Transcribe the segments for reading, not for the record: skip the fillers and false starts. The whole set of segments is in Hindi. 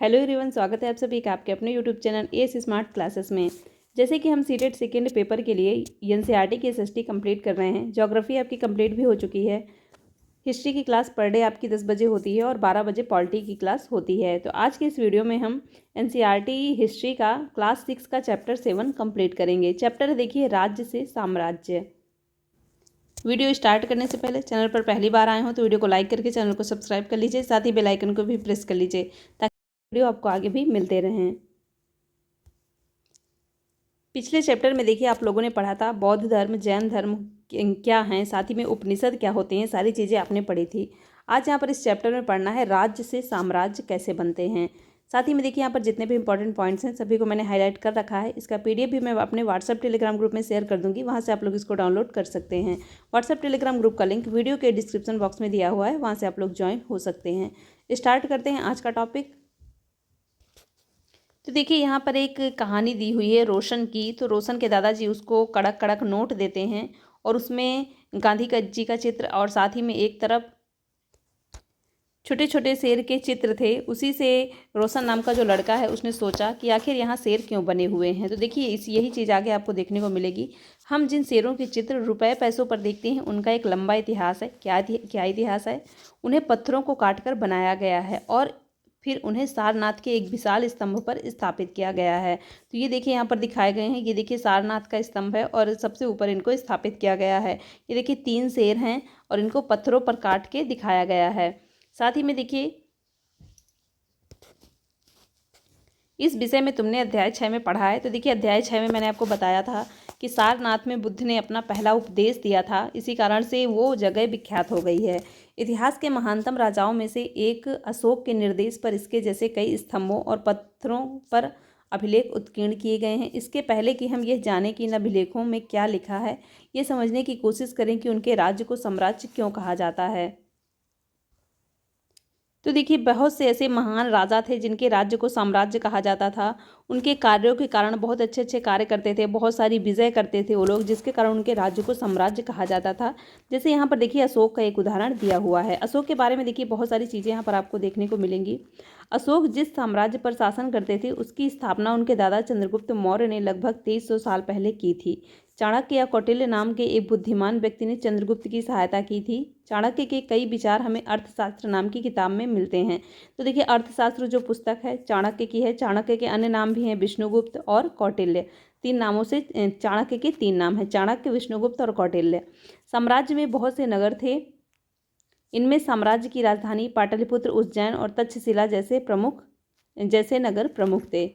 हेलो एवरीवन, स्वागत है आप सभी का आपके अपने YouTube channel S smart classes में। जैसे कि हम सीटेट सेकेंड पेपर के लिए एनसीईआरटी की एसएसटी कंप्लीट कर रहे हैं। ज्योग्राफी आपकी कंप्लीट भी हो चुकी है। हिस्ट्री की क्लास पर डे आपकी 10 बजे होती है और 12 बजे पॉलिटी की क्लास होती है। तो आज के इस वीडियो में हम एनसीईआरटी हिस्ट्री का क्लास 6 का चैप्टर 7 कंप्लीट करेंगे। चैप्टर देखिए, राज्य से साम्राज्य। वीडियो स्टार्ट करने से पहले चैनल पर पहली बार आए हो तो वीडियो को लाइक करके चैनल को सब्सक्राइब कर लीजिए, साथ ही बेल आइकन को भी प्रेस कर लीजिए ताकि वीडियो आपको आगे भी मिलते रहें। पिछले चैप्टर में देखिए आप लोगों ने पढ़ा था बौद्ध धर्म, जैन धर्म क्या हैं, साथ ही में उपनिषद क्या होते हैं, सारी चीज़ें आपने पढ़ी थी। आज यहाँ पर इस चैप्टर में पढ़ना है राज्य से साम्राज्य कैसे बनते हैं। साथ ही में देखिए यहाँ पर जितने भी इंपॉर्टेंट पॉइंट्स हैं सभी को मैंने हाईलाइट कर रखा है। इसका पीडीएफ भी मैं अपने व्हाट्सएप टेलीग्राम ग्रुप में शेयर कर दूंगी, वहाँ से आप लोग इसको डाउनलोड कर सकते हैं। व्हाट्सएप टेलीग्राम ग्रुप का लिंक वीडियो के डिस्क्रिप्शन बॉक्स में दिया हुआ है, वहाँ से आप लोग ज्वाइन हो सकते हैं। स्टार्ट करते हैं आज का टॉपिक। तो देखिए यहाँ पर एक कहानी दी हुई है रोशन की। तो रोशन के दादाजी उसको कड़क कड़क नोट देते हैं और उसमें गांधी का जी का चित्र और साथ ही में एक तरफ छोटे छोटे शेर के चित्र थे। उसी से रोशन नाम का जो लड़का है उसने सोचा कि आखिर यहाँ शेर क्यों बने हुए हैं। तो देखिए यही चीज़ आगे आपको देखने को मिलेगी। हम जिन शेरों के चित्र रुपए पैसों पर देखते हैं उनका एक लंबा इतिहास है। क्या इतिहास है? उन्हें पत्थरों को काट कर बनाया गया है और फिर उन्हें सारनाथ के एक विशाल स्तंभ पर स्थापित किया गया है। तो ये देखिए यहाँ पर दिखाए गए हैं। ये देखिए सारनाथ का स्तंभ है और सबसे ऊपर इनको स्थापित किया गया है। ये देखिए 3 शेर हैं और इनको पत्थरों पर काट के दिखाया गया है। साथ ही में देखिए इस विषय में तुमने अध्याय 6 में पढ़ा है। तो देखिए अध्याय 6 में मैंने आपको बताया था कि सारनाथ में बुद्ध ने अपना पहला उपदेश दिया था, इसी कारण से वो जगह विख्यात हो गई है। इतिहास के महानतम राजाओं में से एक अशोक के निर्देश पर इसके जैसे कई स्तंभों और पत्थरों पर अभिलेख उत्कीर्ण किए गए हैं। इसके पहले कि हम यह जानें कि इन अभिलेखों में क्या लिखा है, ये समझने की कोशिश करें कि उनके राज्य को साम्राज्य क्यों कहा जाता है। तो देखिए बहुत से ऐसे महान राजा थे जिनके राज्य को साम्राज्य कहा जाता था। उनके कार्यों के कारण बहुत अच्छे अच्छे कार्य करते थे, बहुत सारी विजय करते थे वो लोग, जिसके कारण उनके राज्य को साम्राज्य कहा जाता था। जैसे यहाँ पर देखिए अशोक का एक उदाहरण दिया हुआ है। अशोक के बारे में देखिए बहुत सारी चीज़ें यहाँ पर आपको देखने को मिलेंगी। अशोक जिस साम्राज्य पर शासन करते थे उसकी स्थापना उनके दादा चंद्रगुप्त मौर्य ने लगभग 2300 साल पहले की थी। चाणक्य या कौटिल्य नाम के एक बुद्धिमान व्यक्ति ने चंद्रगुप्त की सहायता की थी। चाणक्य के कई विचार हमें अर्थशास्त्र नाम की किताब में मिलते हैं। तो देखिए अर्थशास्त्र जो पुस्तक है चाणक्य की है। चाणक्य के अन्य नाम भी हैं विष्णुगुप्त और कौटिल्य। 3 नामों से चाणक्य के 3 नाम हैं, चाणक्य, विष्णुगुप्त और कौटिल्य। साम्राज्य में बहुत से नगर थे। इनमें साम्राज्य की राजधानी पाटलिपुत्र, उज्जैन और तक्षशिला जैसे नगर प्रमुख थे।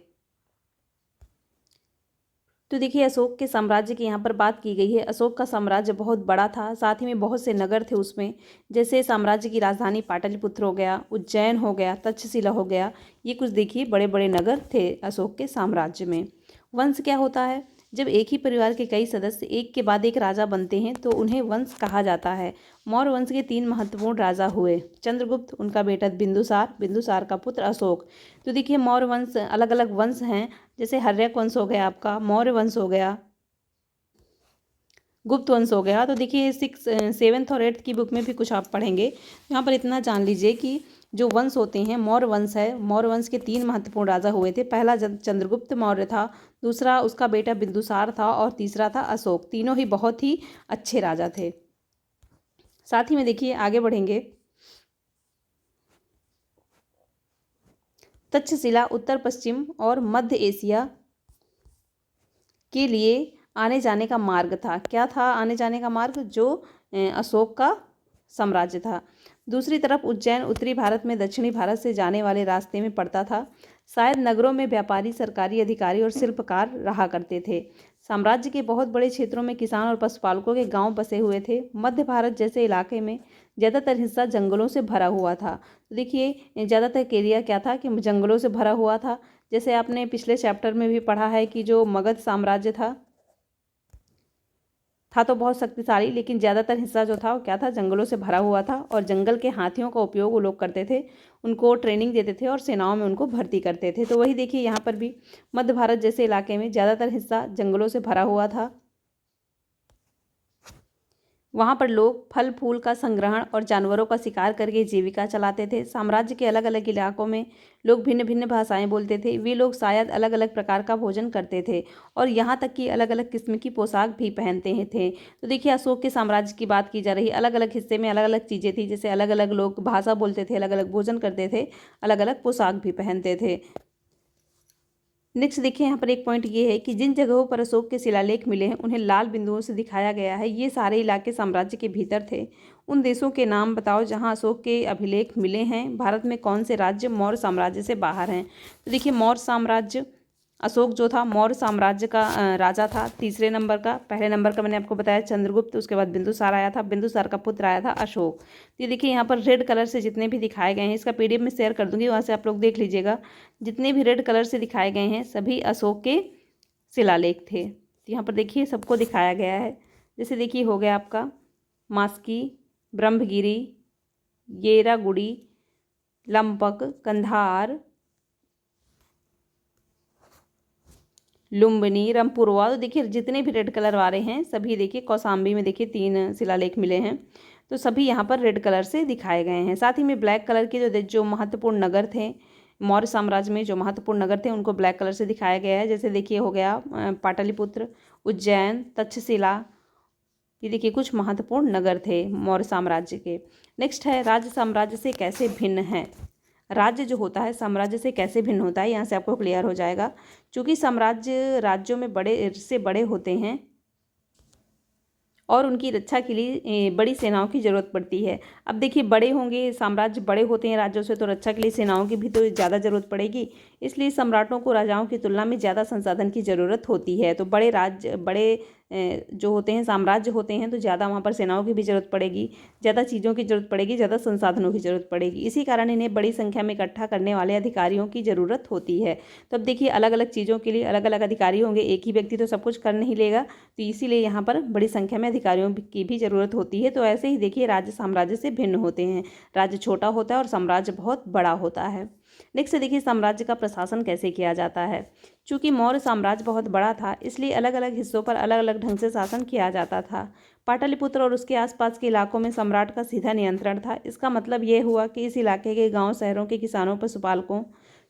तो देखिए अशोक के साम्राज्य की यहाँ पर बात की गई है। अशोक का साम्राज्य बहुत बड़ा था, साथ ही में बहुत से नगर थे उसमें। जैसे साम्राज्य की राजधानी पाटलिपुत्र हो गया, उज्जैन हो गया, तक्षशिला हो गया। ये कुछ देखिए बड़े बड़े नगर थे अशोक के साम्राज्य में। वंश क्या होता है? जब एक ही परिवार के कई सदस्य एक के बाद एक राजा बनते हैं तो उन्हें वंश कहा जाता है। मौर्य वंश के 3 महत्वपूर्ण राजा हुए, चंद्रगुप्त, उनका बेटा बिंदुसार, बिंदुसार का पुत्र अशोक। तो देखिए मौर्य वंश अलग अलग वंश हैं। जैसे हर्यक वंश हो गया आपका, मौर्य वंश हो गया, गुप्त वंश हो गया। तो देखिए 7th और 8th की बुक में भी कुछ आप पढ़ेंगे। यहाँ पर इतना जान लीजिए कि जो वंश होते हैं, मौर्य वंश है, मौर्य वंश के 3 महत्वपूर्ण राजा हुए थे। पहला चंद्रगुप्त मौर्य था, दूसरा उसका बेटा बिंदुसार था और तीसरा था अशोक। तीनों ही बहुत ही अच्छे राजा थे। साथ ही में देखिए आगे बढ़ेंगे। तक्षशिला उत्तर पश्चिम और मध्य एशिया के लिए आने जाने का मार्ग था। क्या था आने जाने का मार्ग? जो अशोक का साम्राज्य था। दूसरी तरफ उज्जैन उत्तरी भारत में दक्षिणी भारत से जाने वाले रास्ते में पड़ता था। शायद नगरों में व्यापारी, सरकारी अधिकारी और शिल्पकार रहा करते थे। साम्राज्य के बहुत बड़े क्षेत्रों में किसान और पशुपालकों के गांव बसे हुए थे। मध्य भारत जैसे इलाके में ज़्यादातर हिस्सा जंगलों से भरा हुआ था। तो देखिए ज़्यादातर एरिया क्या था कि जंगलों से भरा हुआ था। जैसे आपने पिछले चैप्टर में भी पढ़ा है कि जो मगध साम्राज्य था तो बहुत शक्तिशाली, लेकिन ज़्यादातर हिस्सा जो था वो क्या था? जंगलों से भरा हुआ था। और जंगल के हाथियों का उपयोग वो लोग करते थे, उनको ट्रेनिंग देते थे और सेनाओं में उनको भर्ती करते थे। तो वही देखिए यहाँ पर भी मध्य भारत जैसे इलाके में ज़्यादातर हिस्सा जंगलों से भरा हुआ था। वहाँ पर लोग फल फूल का संग्रहण और जानवरों का शिकार करके जीविका चलाते थे। साम्राज्य के अलग अलग इलाकों में लोग भिन्न भिन्न भाषाएं बोलते थे। वे लोग शायद अलग अलग प्रकार का भोजन करते थे और यहाँ तक कि अलग अलग किस्म की पोशाक भी पहनते हैं थे। तो देखिए, अशोक के साम्राज्य की बात की जा रही, अलग अलग हिस्से में अलग अलग चीज़ें थी, जैसे अलग अलग लोग भाषा बोलते थे, अलग अलग भोजन करते थे, अलग अलग पोशाक भी पहनते थे। नेक्स्ट देखिए, यहाँ पर एक पॉइंट ये है कि जिन जगहों पर अशोक के शिलालेख मिले हैं उन्हें लाल बिंदुओं से दिखाया गया है। ये सारे इलाके साम्राज्य के भीतर थे। उन देशों के नाम बताओ जहाँ अशोक के अभिलेख मिले हैं। भारत में कौन से राज्य मौर्य साम्राज्य से बाहर हैं? तो देखिए, मौर्य साम्राज्य, अशोक जो था मौर्य साम्राज्य का राजा था, तीसरे नंबर का। पहले नंबर का मैंने आपको बताया चंद्रगुप्त, उसके बाद बिंदुसार आया था, बिंदुसार का पुत्र आया था अशोक। तो ये देखिए, यहाँ पर रेड कलर से जितने भी दिखाए गए हैं, इसका पीडीएफ में शेयर कर दूंगी, वहाँ से आप लोग देख लीजिएगा। जितने भी रेड कलर से दिखाए गए हैं सभी अशोक के शिलालेख थे। तो यहाँ पर देखिए सबको दिखाया गया है। जैसे देखिए, हो गया आपका मास्की, ब्रह्मगिरी, येरागुड़ी, लंपक, कंधार, लुम्बिनी, रामपुरवा। तो देखिए जितने भी रेड कलर वाले हैं सभी, देखिए कौशाम्बी में देखिए 3 शिलालेख मिले हैं, तो सभी यहाँ पर रेड कलर से दिखाए गए हैं। साथ ही में ब्लैक कलर के जो महत्वपूर्ण नगर थे मौर्य साम्राज्य में, जो महत्वपूर्ण नगर थे उनको ब्लैक कलर से दिखाया गया है। जैसे देखिए हो गया पाटलिपुत्र, उज्जैन, तक्षशिला। ये देखिए कुछ महत्वपूर्ण नगर थे मौर्य साम्राज्य के। नेक्स्ट है, राज्य साम्राज्य से कैसे भिन्न है? राज्य जो होता है साम्राज्य से कैसे भिन्न होता है, यहाँ से आपको क्लियर हो जाएगा। क्योंकि साम्राज्य राज्यों में बड़े से बड़े होते हैं और उनकी रक्षा के लिए बड़ी सेनाओं की ज़रूरत पड़ती है। अब देखिए, बड़े होंगे साम्राज्य, बड़े होते हैं राज्यों से, तो रक्षा के लिए सेनाओं की भी तो ज़्यादा ज़रूरत पड़ेगी। इसलिए सम्राटों को राजाओं की तुलना में ज़्यादा संसाधन की ज़रूरत होती है। तो बड़े राज्य, बड़े जो होते हैं साम्राज्य होते हैं, तो ज़्यादा वहाँ पर सेनाओं की भी ज़रूरत पड़ेगी, ज़्यादा चीज़ों की ज़रूरत पड़ेगी, ज़्यादा संसाधनों की ज़रूरत पड़ेगी। इसी कारण इन्हें बड़ी संख्या में इकट्ठा करने वाले अधिकारियों की ज़रूरत होती है। तो अब देखिए, अलग अलग चीज़ों के लिए अलग अलग अधिकारी होंगे, एक ही व्यक्ति तो सब कुछ कर नहीं लेगा, तो इसीलिए यहाँ पर बड़ी संख्या में अधिकारियों की भी ज़रूरत होती है। तो ऐसे ही देखिए, राज्य साम्राज्य से भिन्न होते हैं। राज्य छोटा होता है और साम्राज्य बहुत बड़ा होता है। नेक्स्ट देखिए, साम्राज्य का प्रशासन कैसे किया जाता है? चूंकि मौर्य साम्राज्य बहुत बड़ा था, इसलिए अलग अलग हिस्सों पर अलग अलग ढंग से शासन किया जाता था। पाटलिपुत्र और उसके आसपास के इलाकों में सम्राट का सीधा नियंत्रण था। इसका मतलब यह हुआ कि इस इलाके के गांव शहरों के किसानों, पशुपालकों,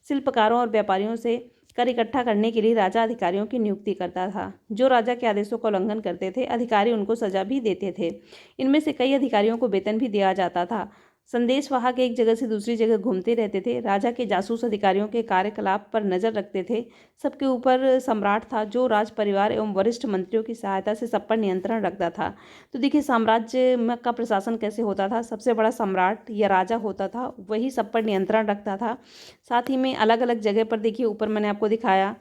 शिल्पकारों और व्यापारियों से कर इकट्ठा करने के लिए राजा अधिकारियों की नियुक्ति करता था। जो राजा के आदेशों का उल्लंघन करते थे, अधिकारी उनको सजा भी देते थे। इनमें से कई अधिकारियों को वेतन भी दिया जाता था। संदेशवाहक एक जगह से दूसरी जगह घूमते रहते थे। राजा के जासूस अधिकारियों के कार्यकलाप पर नजर रखते थे। सबके ऊपर सम्राट था, जो राज परिवार एवं वरिष्ठ मंत्रियों की सहायता से सब पर नियंत्रण रखता था। तो देखिए, साम्राज्य में का प्रशासन कैसे होता था? सबसे बड़ा सम्राट या राजा होता था, वही सब पर नियंत्रण रखता था। साथ ही में अलग अलग जगह पर देखिए, ऊपर मैंने आपको दिखाया,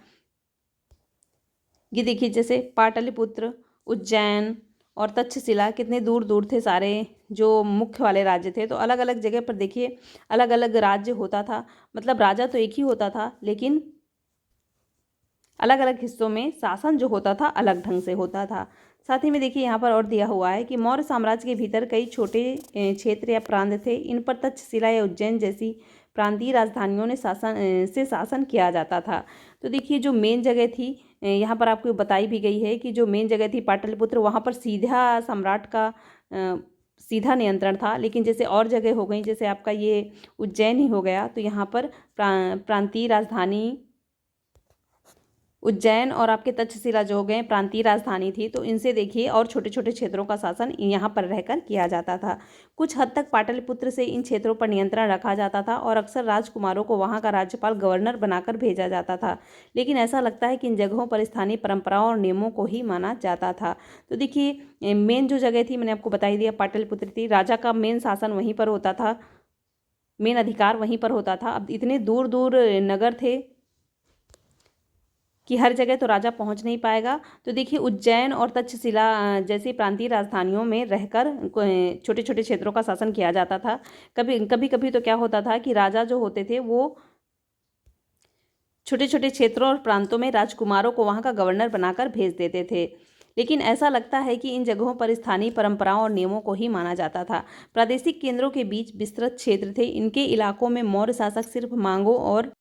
ये देखिए जैसे पाटलिपुत्र, उज्जैन और तक्षशिला कितने दूर दूर थे सारे जो मुख्य वाले राज्य थे। तो अलग अलग जगह पर देखिए अलग अलग राज्य होता था। मतलब राजा तो एक ही होता था, लेकिन अलग अलग हिस्सों में शासन जो होता था अलग ढंग से होता था। साथ ही में देखिए, यहाँ पर और दिया हुआ है कि मौर्य साम्राज्य के भीतर कई छोटे क्षेत्र या प्रांत थे। इन पर तक्षशिला या उज्जैन जैसी प्रांतीय राजधानियों ने शासन किया जाता था। तो देखिए, जो मेन जगह थी यहाँ पर आपको बताई भी गई है कि जो मेन जगह थी पाटलिपुत्र, वहाँ पर सीधा सम्राट का सीधा नियंत्रण था। लेकिन जैसे और जगह हो गई, जैसे आपका ये उज्जैन ही हो गया, तो यहाँ पर प्रांतीय राजधानी उज्जैन और आपके तक्षशिला जो हो गए प्रांतीय राजधानी थी। तो इनसे देखिए और छोटे छोटे क्षेत्रों का शासन यहाँ पर रहकर किया जाता था। कुछ हद तक पाटलिपुत्र से इन क्षेत्रों पर नियंत्रण रखा जाता था और अक्सर राजकुमारों को वहाँ का राज्यपाल गवर्नर बनाकर भेजा जाता था। लेकिन ऐसा लगता है कि इन जगहों पर स्थानीय परंपराओं और नियमों को ही माना जाता था। तो देखिए, मेन जो जगह थी मैंने आपको बता ही दिया, पाटलिपुत्र थी। राजा का मेन शासन वहीं पर होता था, मेन अधिकार वहीं पर होता था। अब इतने दूर दूर नगर थे कि हर जगह तो राजा पहुंच नहीं पाएगा। तो देखिए, उज्जैन और तक्षशिला जैसी प्रांतीय राजधानियों में रहकर छोटे छोटे क्षेत्रों का शासन किया जाता था। कभी कभी तो क्या होता था कि राजा जो होते थे वो छोटे छोटे क्षेत्रों और प्रांतों में राजकुमारों को वहाँ का गवर्नर बनाकर भेज देते थे। लेकिन ऐसा लगता है कि इन जगहों पर स्थानीय परंपराओं और नियमों को ही माना जाता था। प्रादेशिक केंद्रों के बीच विस्तृत क्षेत्र थे। इनके इलाकों में मौर्य शासक सिर्फ मांगों और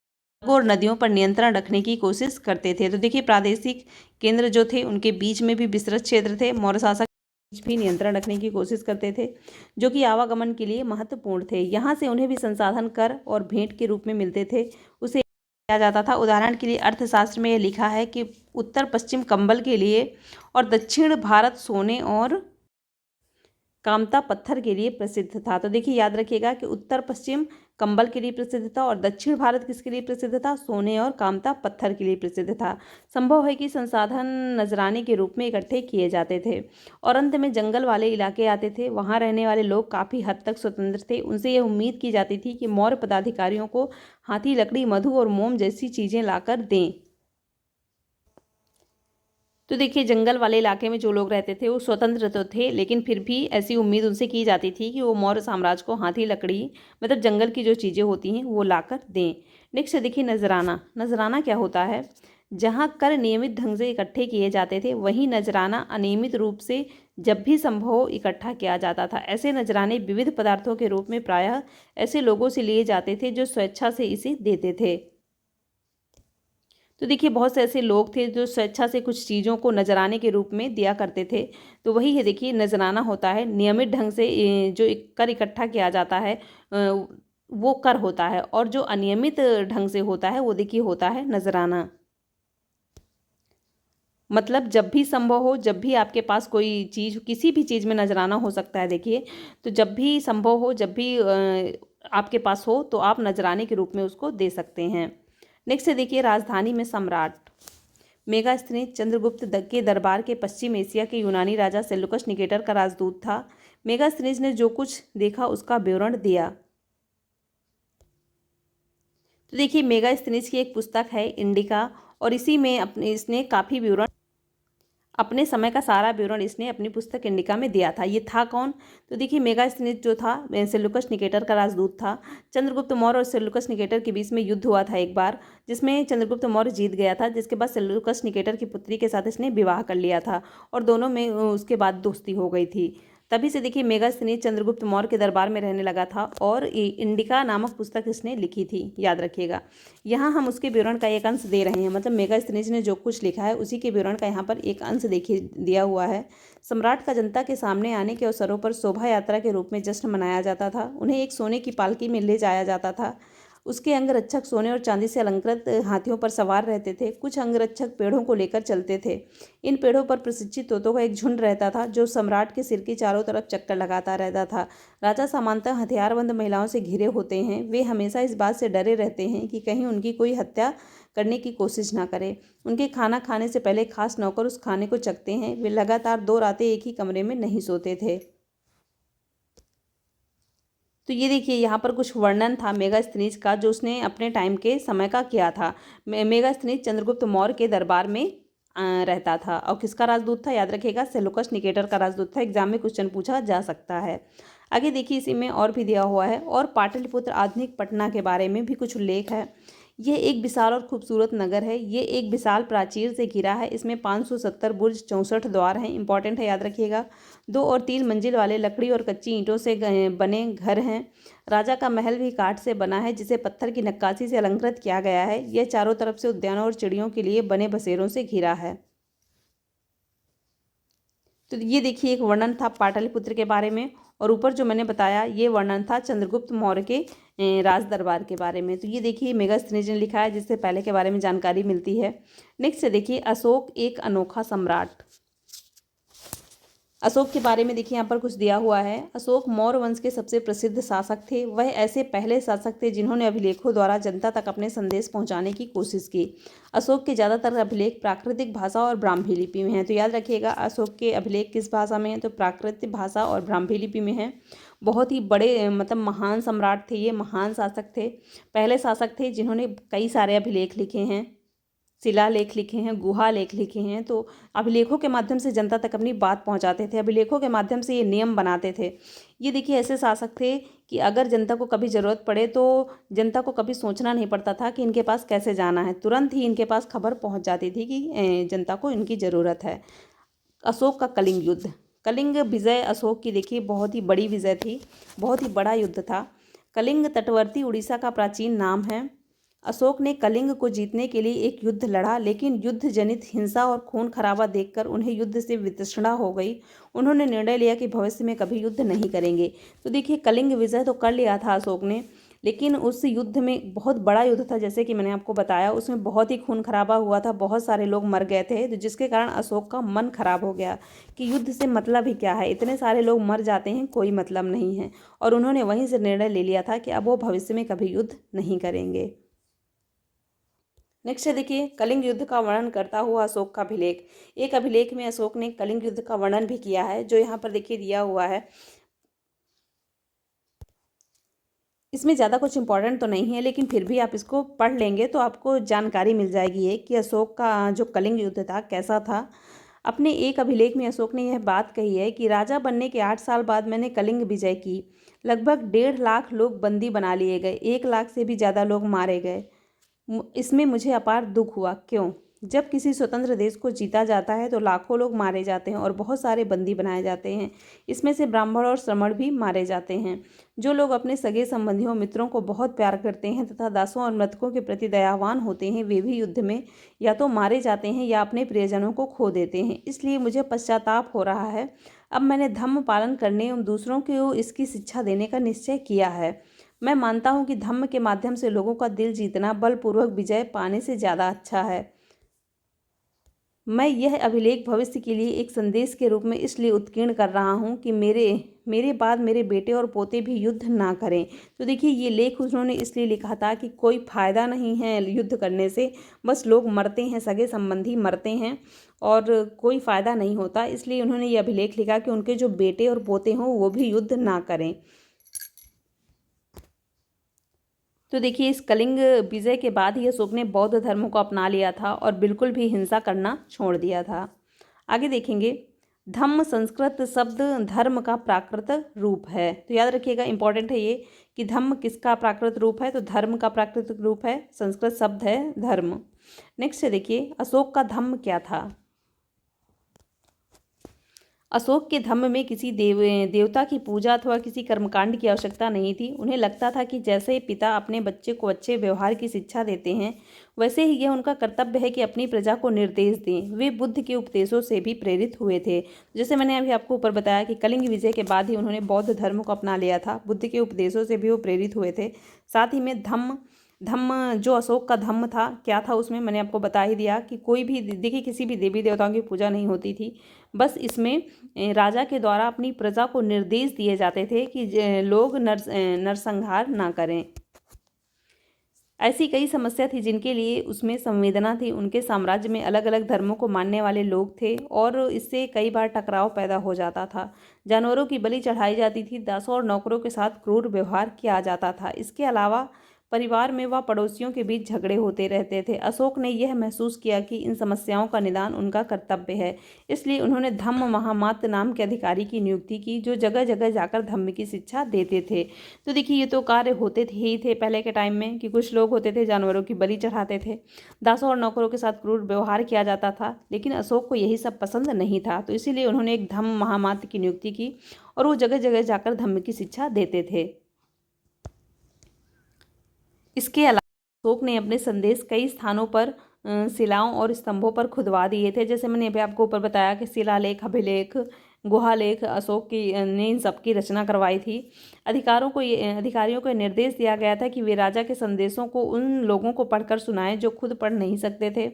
नदियों पर नियंत्रण रखने की कोशिश करते थे। तो देखिए, प्रादेशिक केंद्र जो थे उनके बीच में भी विस्तृत क्षेत्र थे। मौर्य शासक भी नियंत्रण रखने की कोशिश करते थे, जो कि आवागमन के लिए महत्वपूर्ण थे। यहाँ से उन्हें भी संसाधन कर और भेंट के रूप में मिलते थे, उसे किया जाता था। उदाहरण के लिए अर्थशास्त्र में यह लिखा है कि उत्तर पश्चिम कंबल के लिए और दक्षिण भारत सोने और कामता पत्थर के लिए प्रसिद्ध था। तो देखिए याद रखिएगा कि उत्तर पश्चिम कंबल के लिए प्रसिद्ध था और दक्षिण भारत किसके लिए प्रसिद्ध था? सोने और कामता पत्थर के लिए प्रसिद्ध था। संभव है कि संसाधन नजराने के रूप में इकट्ठे किए जाते थे। और अंत में जंगल वाले इलाके आते थे। वहाँ रहने वाले लोग काफ़ी हद तक स्वतंत्र थे। उनसे यह उम्मीद की जाती थी कि मौर्य पदाधिकारियों को हाथी, लकड़ी, मधु और मोम जैसी चीज़ें लाकर दें। तो देखिए जंगल वाले इलाके में जो लोग रहते थे वो स्वतंत्र तो थे, लेकिन फिर भी ऐसी उम्मीद उनसे की जाती थी कि वो मौर्य साम्राज्य को हाथी, लकड़ी, मतलब जंगल की जो चीज़ें होती हैं वो लाकर दें। नेक्स्ट देखिए नजराना। नजराना क्या होता है? जहाँ कर नियमित ढंग से इकट्ठे किए जाते थे, वहीं नजराना अनियमित रूप से जब भी संभव हो इकट्ठा किया जाता था। ऐसे नजराने विविध पदार्थों के रूप में प्रायः ऐसे लोगों से लिए जाते थे जो स्वेच्छा से इसे देते थे। तो देखिए बहुत से ऐसे लोग थे जो स्वेच्छा से कुछ चीज़ों को नजराने के रूप में दिया करते थे। तो वही है, देखिए नजराना होता है नियमित ढंग से जो कर इकट्ठा किया जाता है वो कर होता है, और जो अनियमित ढंग से होता है वो देखिए होता है नजराना। मतलब जब भी संभव हो, जब भी आपके पास कोई चीज़, किसी भी चीज़ में नजराना हो सकता है देखिए, तो जब भी संभव हो, जब भी आपके पास हो तो आप नजराने के रूप में उसको दे सकते हैं। नेक्स्ट है देखिए राजधानी में सम्राट। मेगास्थनीज चंद्रगुप्त के दरबार के पश्चिम एशिया के यूनानी राजा सेल्यूकस निकेटर का राजदूत था। मेगास्थनीज ने जो कुछ देखा उसका विवरण दिया। तो देखिए मेगास्थनीज की एक पुस्तक है इंडिका, और इसी में इसने काफ़ी विवरण, अपने समय का सारा विवरण इसने अपनी पुस्तक इंडिका में दिया था। ये था कौन? तो देखिए मेगास्थनीज जो था सेल्यूकस निकेटर का राजदूत था। चंद्रगुप्त मौर्य और सेल्यूकस निकेटर के बीच में युद्ध हुआ था एक बार, जिसमें चंद्रगुप्त मौर्य जीत गया था, जिसके बाद सेल्यूकस निकेटर की पुत्री के साथ इसने विवाह कर लिया था और दोनों में उसके बाद दोस्ती हो गई थी। तभी से देखिए मेगास्थनीज चंद्रगुप्त मौर्य के दरबार में रहने लगा था और इंडिका नामक पुस्तक इसने लिखी थी, याद रखिएगा। यहाँ हम उसके विवरण का एक अंश दे रहे हैं, मतलब मेगास्थनीज ने जो कुछ लिखा है उसी के विवरण का यहाँ पर एक अंश देखिए दिया हुआ है। सम्राट का जनता के सामने आने के अवसरों पर शोभा यात्रा के रूप में जश्न मनाया जाता था। उन्हें एक सोने की पालकी में ले जाया जाता था। उसके अंगरक्षक सोने और चांदी से अलंकृत हाथियों पर सवार रहते थे। कुछ अंगरक्षक पेड़ों को लेकर चलते थे। इन पेड़ों पर प्रशिक्षित तोतों का एक झुंड रहता था जो सम्राट के सिर के चारों तरफ चक्कर लगाता रहता था। राजा सामान्यतः हथियारबंद महिलाओं से घिरे होते हैं। वे हमेशा इस बात से डरे रहते हैं कि कहीं उनकी कोई हत्या करने की कोशिश ना करे। उनके खाना खाने से पहले खास नौकर उस खाने को चखते हैं। वे लगातार 2 रातें एक ही कमरे में नहीं सोते थे। तो ये देखिए यहाँ पर कुछ वर्णन था मेगास्थनीज का, जो उसने अपने टाइम के समय का किया था। मेगास्थनीज चंद्रगुप्त मौर्य के दरबार में रहता था, और किसका राजदूत था? याद रखिएगा सेल्यूकस निकेटर का राजदूत था। एग्जाम में क्वेश्चन पूछा जा सकता है। आगे देखिए इसी में और भी दिया हुआ है, और पाटलिपुत्र आधुनिक पटना के बारे में भी कुछ उल्लेख है। यह एक विशाल और खूबसूरत नगर है। ये एक विशाल प्राचीर से घिरा है। इसमें 570 बुर्ज, 64 द्वार हैं। इंपॉर्टेंट है, याद रखिएगा। 2 और 3 मंजिल वाले लकड़ी और कच्ची ईंटों से बने घर हैं। राजा का महल भी काठ से बना है, जिसे पत्थर की नक्काशी से अलंकृत किया गया है। यह चारों तरफ से उद्यानों और चिड़ियों के लिए बने बसेरों से घिरा है। तो ये देखिए एक वर्णन था पाटलिपुत्र के बारे में, और ऊपर जो मैंने बताया ये वर्णन था चंद्रगुप्त मौर्य के राज दरबार के बारे में। तो ये देखिए मेगास्थनीज ने लिखा है, जिससे पहले के बारे में जानकारी मिलती है। नेक्स्ट देखिए अशोक एक अनोखा सम्राट। अशोक के बारे में देखिए यहाँ पर कुछ दिया हुआ है। अशोक मौर्य वंश के सबसे प्रसिद्ध शासक थे। वह ऐसे पहले शासक थे जिन्होंने अभिलेखों द्वारा जनता तक अपने संदेश पहुंचाने की कोशिश की। अशोक के ज़्यादातर अभिलेख प्राकृतिक भाषा और ब्राह्मी लिपि में हैं। तो याद रखिएगा अशोक के अभिलेख किस भाषा में हैं? तो प्राकृतिक भाषा और ब्राह्मी लिपि में हैं। बहुत ही बड़े मतलब महान सम्राट थे, ये महान शासक थे, पहले शासक थे जिन्होंने कई सारे अभिलेख लिखे हैं, शिलालेख लिखे हैं, गुहा लेख लिखे हैं। तो अभिलेखों के माध्यम से जनता तक अपनी बात पहुंचाते थे। अभिलेखों के माध्यम से ये नियम बनाते थे। ये देखिए ऐसे शासक थे कि अगर जनता को कभी ज़रूरत पड़े तो जनता को कभी सोचना नहीं पड़ता था कि इनके पास कैसे जाना है, तुरंत ही इनके पास खबर पहुंच जाती थी कि जनता को इनकी ज़रूरत है। अशोक का कलिंग युद्ध। कलिंग विजय अशोक की देखिए बहुत ही बड़ी विजय थी, बहुत ही बड़ा युद्ध था। कलिंग तटवर्ती उड़ीसा का प्राचीन नाम है। अशोक ने कलिंग को जीतने के लिए एक युद्ध लड़ा, लेकिन युद्ध जनित हिंसा और खून खराबा देखकर उन्हें युद्ध से वितृष्णा हो गई। उन्होंने निर्णय लिया कि भविष्य में कभी युद्ध नहीं करेंगे। तो देखिए, कलिंग विजय तो कर लिया था अशोक ने, लेकिन उस युद्ध में बहुत बड़ा युद्ध था, जैसे कि मैंने आपको बताया, उसमें बहुत ही खून खराबा हुआ था, बहुत सारे लोग मर गए थे, तो जिसके कारण अशोक का मन खराब हो गया कि युद्ध से मतलब ही क्या है, इतने सारे लोग मर जाते हैं, कोई मतलब नहीं है। और उन्होंने वहीं से निर्णय ले लिया था कि अब वो भविष्य में कभी युद्ध नहीं करेंगे। नेक्स्ट है, देखिए, कलिंग युद्ध का वर्णन करता हुआ अशोक का अभिलेख। एक अभिलेख में अशोक ने कलिंग युद्ध का वर्णन भी किया है, जो यहाँ पर देखिए दिया हुआ है। इसमें ज़्यादा कुछ इंपॉर्टेंट तो नहीं है, लेकिन फिर भी आप इसको पढ़ लेंगे तो आपको जानकारी मिल जाएगी है कि अशोक का जो कलिंग युद्ध था कैसा था। अपने एक अभिलेख में अशोक ने यह बात कही है कि राजा बनने के 8 साल बाद मैंने कलिंग विजय की। लगभग 1.5 लाख लोग बंदी बना लिए गए, 1 लाख से भी ज़्यादा लोग मारे गए। इसमें मुझे अपार दुख हुआ। क्यों? जब किसी स्वतंत्र देश को जीता जाता है तो लाखों लोग मारे जाते हैं और बहुत सारे बंदी बनाए जाते हैं। इसमें से ब्राह्मण और श्रमण भी मारे जाते हैं। जो लोग अपने सगे संबंधियों मित्रों को बहुत प्यार करते हैं तथा दासों और मृतकों के प्रति दयावान होते हैं, वे भी युद्ध में या तो मारे जाते हैं या अपने प्रियजनों को खो देते हैं। इसलिए मुझे पश्चाताप हो रहा है। अब मैंने धम्म पालन करने एवं दूसरों को इसकी शिक्षा देने का निश्चय किया है। मैं मानता हूँ कि धम्म के माध्यम से लोगों का दिल जीतना बलपूर्वक विजय पाने से ज़्यादा अच्छा है। मैं यह अभिलेख भविष्य के लिए एक संदेश के रूप में इसलिए उत्कीर्ण कर रहा हूँ कि मेरे मेरे बाद मेरे बेटे और पोते भी युद्ध ना करें। तो देखिए, ये लेख उन्होंने इसलिए लिखा था कि कोई फ़ायदा नहीं है युद्ध करने से, बस लोग मरते हैं, सगे संबंधी मरते हैं और कोई फ़ायदा नहीं होता। इसलिए उन्होंने ये अभिलेख लिखा कि उनके जो बेटे और पोते हों वो भी युद्ध ना करें। तो देखिए, इस कलिंग विजय के बाद ही अशोक ने बौद्ध धर्म को अपना लिया था और बिल्कुल भी हिंसा करना छोड़ दिया था। आगे देखेंगे, धम्म संस्कृत शब्द धर्म का प्राकृत रूप है। तो याद रखिएगा, इंपॉर्टेंट है ये कि धम्म किसका प्राकृत रूप है, तो धर्म का प्राकृतिक रूप है, संस्कृत शब्द है धर्म। नेक्स्ट है, देखिए, अशोक का धम्म क्या था। अशोक के धम्म में किसी देवता की पूजा अथवा किसी कर्मकांड की आवश्यकता नहीं थी। उन्हें लगता था कि जैसे पिता अपने बच्चे को अच्छे व्यवहार की शिक्षा देते हैं, वैसे ही यह उनका कर्तव्य है कि अपनी प्रजा को निर्देश दें। वे बुद्ध के उपदेशों से भी प्रेरित हुए थे। जैसे मैंने अभी आपको ऊपर बताया कि कलिंग विजय के बाद ही उन्होंने बौद्ध धर्म को अपना लिया था, बुद्ध के उपदेशों से भी वो प्रेरित हुए थे। साथ ही में धम्म धम्म जो अशोक का धम्म था क्या था, उसमें मैंने आपको बता ही दिया कि कोई भी, देखिए, किसी भी देवी देवताओं की पूजा नहीं होती थी। बस इसमें राजा के द्वारा अपनी प्रजा को निर्देश दिए जाते थे कि लोग नरसंहार ना करें। ऐसी कई समस्या थी जिनके लिए उसमें संवेदना थी। उनके साम्राज्य में अलग अलग धर्मों को मानने वाले लोग थे और इससे कई बार टकराव पैदा हो जाता था। जानवरों की बलि चढ़ाई जाती थी, दासों और नौकरों के साथ क्रूर व्यवहार किया जाता था। इसके अलावा परिवार में व पड़ोसियों के बीच झगड़े होते रहते थे। अशोक ने यह महसूस किया कि इन समस्याओं का निदान उनका कर्तव्य है। इसलिए उन्होंने धम्म महामात्र नाम के अधिकारी की नियुक्ति की, जो जगह जगह जाकर धम्म की शिक्षा देते थे। तो देखिए, ये तो कार्य होते थे ही थे पहले के टाइम में कि कुछ लोग होते थे जानवरों की बलि चढ़ाते थे, दासों और नौकरों के साथ क्रूर व्यवहार किया जाता था, लेकिन अशोक को यही सब पसंद नहीं था। तो इसीलिए उन्होंने एक धम्म महामात्र की नियुक्ति की और वो जगह जगह जाकर धम्म की शिक्षा देते थे। इसके अलावा अशोक ने अपने संदेश कई स्थानों पर शिलाओं और स्तंभों पर खुदवा दिए थे। जैसे मैंने अभी आपको ऊपर बताया कि शिलालेख, अभिलेख, गुहालेख अशोक की ने इन सबकी रचना करवाई थी। अधिकारियों को निर्देश दिया गया था कि वे राजा के संदेशों को उन लोगों को पढ़कर सुनाएं जो खुद पढ़ नहीं सकते थे।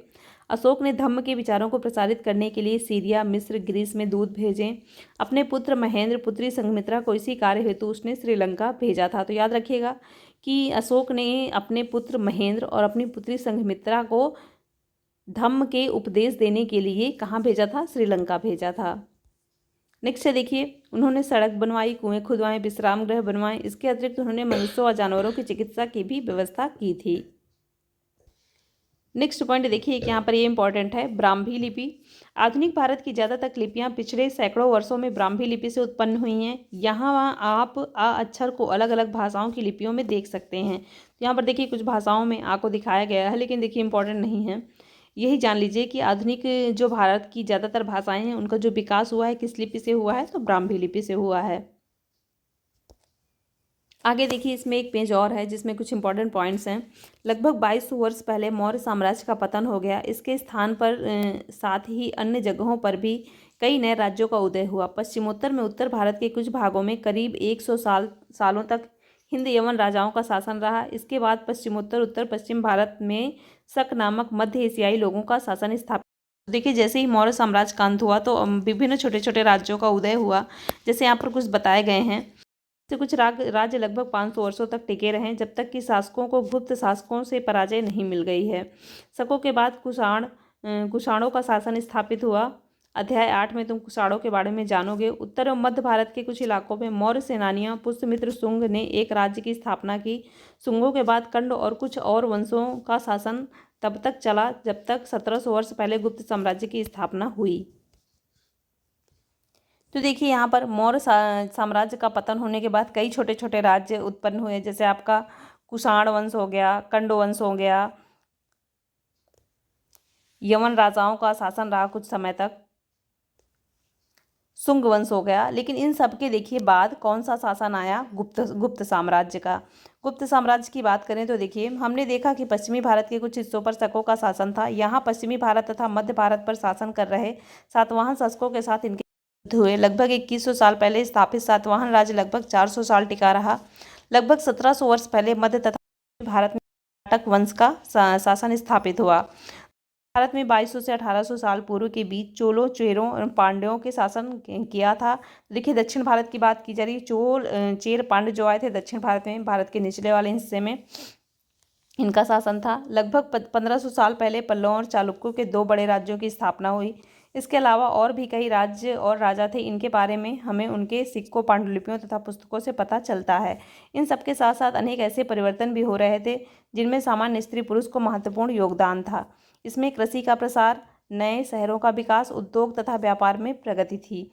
अशोक ने धम्म के विचारों को प्रसारित करने के लिए सीरिया, मिस्र, ग्रीस में दूत भेजे। अपने पुत्र महेंद्र, पुत्री संघमित्रा को इसी कार्य हेतु उसने श्रीलंका भेजा था। तो याद रखिएगा कि अशोक ने अपने पुत्र महेंद्र और अपनी पुत्री संघमित्रा को धम्म के उपदेश देने के लिए कहाँ भेजा था, श्रीलंका भेजा था। नेक्स्ट है, देखिए, उन्होंने सड़क बनवाई, कुएं खुदवाए, विश्राम गृह बनवाए। इसके अतिरिक्त उन्होंने मनुष्यों और जानवरों की चिकित्सा की भी व्यवस्था की थी। नेक्स्ट पॉइंट देखिए, यहाँ पर ये इंपॉर्टेंट है, ब्राह्मी लिपि। आधुनिक भारत की ज़्यादातर लिपियाँ पिछले सैकड़ों वर्षों में ब्राह्मी लिपि से उत्पन्न हुई हैं। यहाँ वहाँ आप आ अक्षर को अलग अलग भाषाओं की लिपियों में देख सकते हैं। तो यहाँ पर देखिए, कुछ भाषाओं में आ को दिखाया गया है, लेकिन देखिए इंपॉर्टेंट नहीं है। यही जान लीजिए कि आधुनिक जो भारत की ज़्यादातर भाषाएं हैं उनका जो विकास हुआ है किस लिपि से हुआ है, तो ब्राह्मी लिपि से हुआ है। आगे देखिए, इसमें एक पेज और है जिसमें कुछ इंपॉर्टेंट पॉइंट्स हैं। लगभग 2200 वर्ष पहले मौर्य साम्राज्य का पतन हो गया। इसके स्थान पर साथ ही अन्य जगहों पर भी कई नए राज्यों का उदय हुआ। पश्चिमोत्तर में उत्तर भारत के कुछ भागों में करीब 100 सालों तक हिंद यवन राजाओं का शासन रहा। इसके बाद पश्चिमोत्तर उत्तर पश्चिम भारत में शक नामक मध्य एशियाई लोगों का शासन स्थापित। देखिए, जैसे ही मौर्य साम्राज्य का अंत हुआ तो विभिन्न छोटे छोटे राज्यों का उदय हुआ, जैसे यहाँ पर कुछ बताए गए हैं। से कुछ राज्य लगभग 500 वर्षों तक टिके रहे, जब तक कि शासकों को गुप्त शासकों से पराजय नहीं मिल गई है। शकों के बाद कुषाणों का शासन स्थापित हुआ। अध्याय 8 में तुम कुषाणों के बारे में जानोगे। उत्तर एवं मध्य भारत के कुछ इलाकों में मौर्य सेनानियां पुष्यमित्र शुंग ने एक राज्य की स्थापना की। शुंगों के बाद कंड और कुछ और वंशों का शासन तब तक चला जब तक 1700 वर्ष पहले गुप्त साम्राज्य की स्थापना हुई। तो देखिए, यहाँ पर मौर्य साम्राज्य का पतन होने के बाद कई छोटे छोटे राज्य उत्पन्न हुए, जैसे आपका कुषाण वंश हो गया, कंड वंश हो गया, यवन राजाओं का शासन रहा कुछ समय तक, शुंग वंश हो गया। लेकिन इन सब के देखिए बाद कौन सा शासन आया? गुप्त साम्राज्य का। गुप्त साम्राज्य की बात करें तो देखिए, हमने देखा कि पश्चिमी भारत के कुछ हिस्सों पर शकों का शासन था। यहाँ पश्चिमी भारत तथा मध्य भारत पर शासन कर रहे सातवाहन शासकों के साथ इनके युद्ध हुए। लगभग 2100 साल पहले स्थापित सातवाहन राज्य लगभग 400 साल टिका रहा। लगभग 1700 वर्ष पहले मध्य तथा भारत में कर्नाटक वंश का शासन स्थापित हुआ। भारत में 2200 से 1800 साल पूर्व के बीच चोलों, चेरों और पांड्यों के शासन किया था। देखिए, दक्षिण भारत की बात की जा रही, चेर पांड्य जो आए थे दक्षिण भारत में, भारत के निचले वाले हिस्से में इनका शासन था। लगभग 1500 साल पहले पल्लवों और चालुक्यों के 2 बड़े राज्यों की स्थापना हुई। इसके अलावा और भी कई राज्य और राजा थे। इनके बारे में हमें उनके सिक्कों, पांडुलिपियों तथा पुस्तकों से पता चलता है। इन सबके साथ साथ अनेक ऐसे परिवर्तन भी हो रहे थे जिनमें सामान्य स्त्री पुरुष को महत्वपूर्ण योगदान था। इसमें कृषि का प्रसार, नए शहरों का विकास, उद्योग तथा व्यापार में प्रगति थी।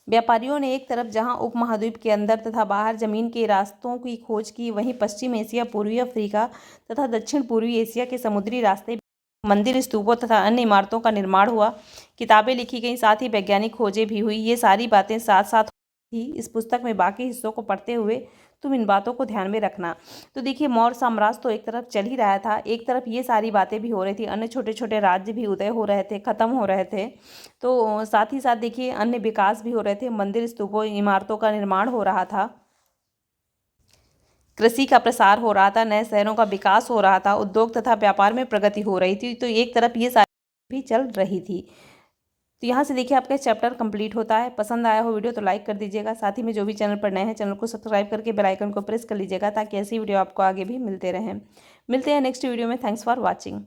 व्यापारियों ने एक तरफ जहां उपमहाद्वीप के अंदर तथा बाहर जमीन के रास्तों की खोज की, वहीं पश्चिम एशिया, पूर्वी अफ्रीका तथा दक्षिण पूर्वी एशिया के समुद्री रास्ते, मंदिर, स्तूपों तथा अन्य इमारतों का निर्माण हुआ। किताबें लिखी गईं, साथ ही वैज्ञानिक खोजें भी हुई। ये सारी बातें साथ साथ थी। इस पुस्तक में बाकी हिस्सों को पढ़ते हुए तुम इन बातों को ध्यान में रखना। तो देखिए, मौर्य साम्राज्य तो एक तरफ चल ही रहा था, एक तरफ ये सारी बातें भी हो रही थी, अन्य छोटे छोटे राज्य भी उदय हो रहे थे, खत्म हो रहे थे। तो साथ ही साथ देखिए अन्य विकास भी हो रहे थे, मंदिर, स्तूपों, इमारतों का निर्माण हो रहा था, कृषि का प्रसार हो रहा था, नए शहरों का विकास हो रहा था, उद्योग तथा व्यापार में प्रगति हो रही थी। तो एक तरफ ये सारी भी चल रही थी। तो यहाँ से देखिए आपका चैप्टर कंप्लीट होता है। पसंद आया हो वीडियो तो लाइक कर दीजिएगा। साथ ही में जो भी चैनल पर नए हैं, चैनल को सब्सक्राइब करके बेल आइकन को प्रेस कर लीजिएगा, ताकि ऐसी वीडियो आपको आगे भी मिलते रहें। मिलते हैं नेक्स्ट वीडियो में। Thanks for watching.